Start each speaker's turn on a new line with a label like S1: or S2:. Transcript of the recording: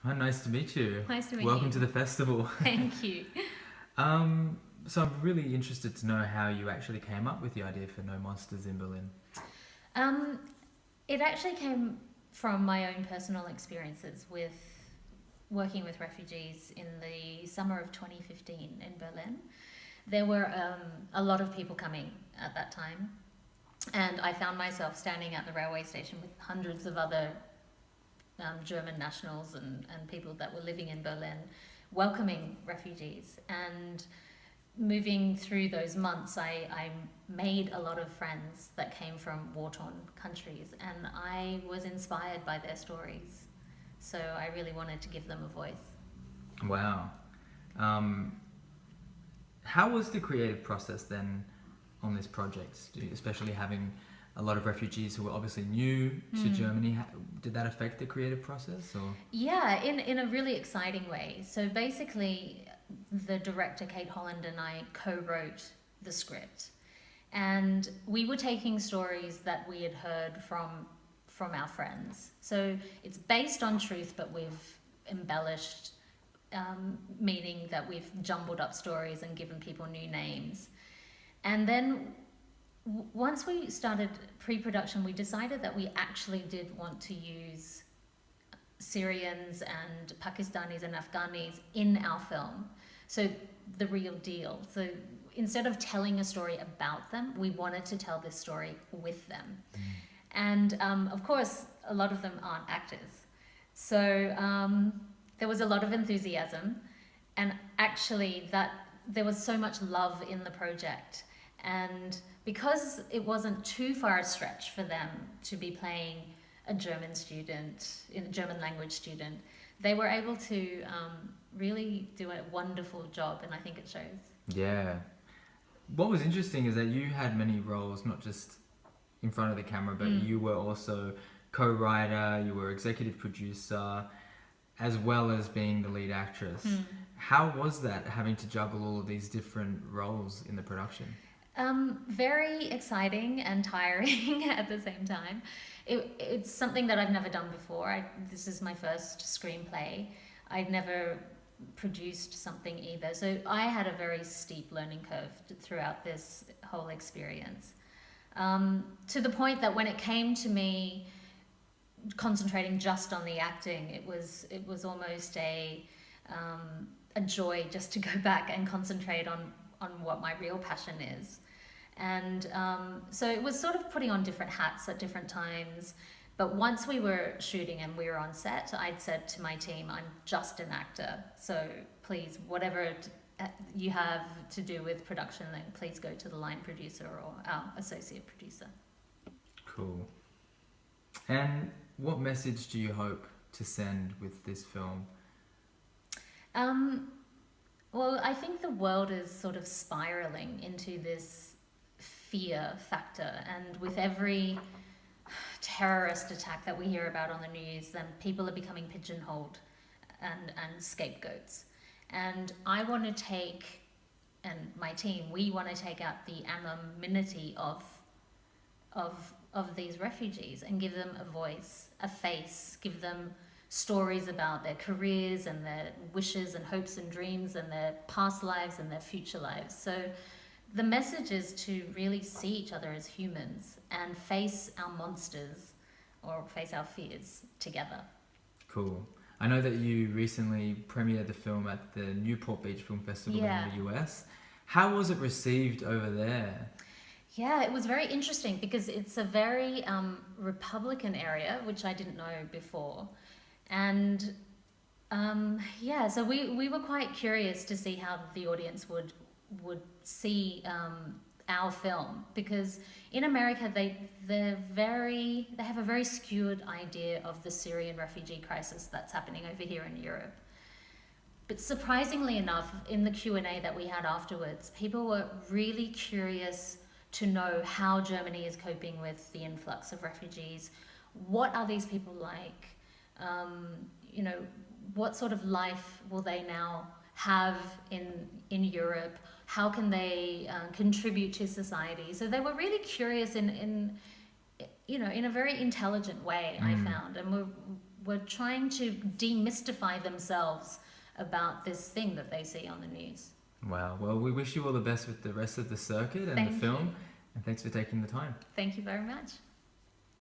S1: Hi, nice to meet you.
S2: Nice to meet
S1: Welcome
S2: you.
S1: to the festival.
S2: Thank you.
S1: So I'm really interested to know how you actually came up with the idea for No Monsters in Berlin.
S2: Um, it actually came from my own personal experiences with working with refugees in the summer of 2015 in Berlin. There were a lot of people coming at that time, and I found myself standing at the railway station with hundreds of other German nationals and people that were living in Berlin welcoming refugees. And moving through those months, I made a lot of friends that came from war-torn countries, and I was inspired by their stories. So I really wanted to give them a voice.
S1: Wow. Um, how was the creative process then on this project, especially having a lot of refugees who were obviously new to Germany? Did that affect the creative process? Or
S2: Yeah, in a really exciting way. So basically, the director Kate Holland and I co-wrote the script, and we were taking stories that we had heard from our friends. So it's based on truth, but we've embellished, meaning that we've jumbled up stories and given people new names. And then once we started pre-production, we decided that we actually did want to use Syrians and Pakistanis and Afghanis in our film. So the real deal. So instead of telling a story about them, we wanted to tell this story with them. And of course, a lot of them aren't actors. So there was a lot of enthusiasm, and actually that there was so much love in the project. And because it wasn't too far a stretch for them to be playing a German student, a German language student, they were able to really do a wonderful job, and I think it shows.
S1: yeah, what was interesting is that you had many roles, not just in front of the camera, but you were also co-writer, you were executive producer, as well as being the lead actress. How was that, having to juggle all of these different roles in the production?
S2: Very exciting and tiring at the same time. It's something that I've never done before. This is my first screenplay. I'd never produced something either. So I had a very steep learning curve throughout this whole experience. To the point that when it came to me concentrating just on the acting, it was almost a joy just to go back and concentrate on what my real passion is. And so it was sort of putting on different hats at different times. But once we were shooting and we were on set, I'd said to my team, I'm just an actor. So please, whatever you have to do with production, then please go to the line producer or our associate producer.
S1: Cool. And what message do you hope to send with this film?
S2: Well, I think the world is sort of spiraling into this fear factor, and with every terrorist attack that we hear about on the news, then people are becoming pigeonholed and scapegoats. And I want to take, and my team, we want to take out the anonymity of these refugees and give them a voice, a face, give them stories about their careers and their wishes and hopes and dreams and their past lives and their future lives. So the message is to really see each other as humans and face our monsters or face our fears together.
S1: Cool. I know that you recently premiered the film at the Newport Beach Film Festival in the US. How was it received over there?
S2: Yeah, it was very interesting because it's a very Republican area, which I didn't know before. And so we were quite curious to see how the audience would see our film, because in America they have a very skewed idea of the Syrian refugee crisis that's happening over here in Europe. But surprisingly enough, in the Q&A that we had afterwards, people were really curious to know how Germany is coping with the influx of refugees. What are these people like? What sort of life will they now have in Europe? How can they contribute to society? So they were really curious in a very intelligent way, I found. And were trying to demystify themselves about this thing that they see on the news.
S1: Wow. Well, we wish you all the best with the rest of the circuit and
S2: Thank
S1: the film.
S2: you.
S1: And thanks for taking the time.
S2: Thank you very much.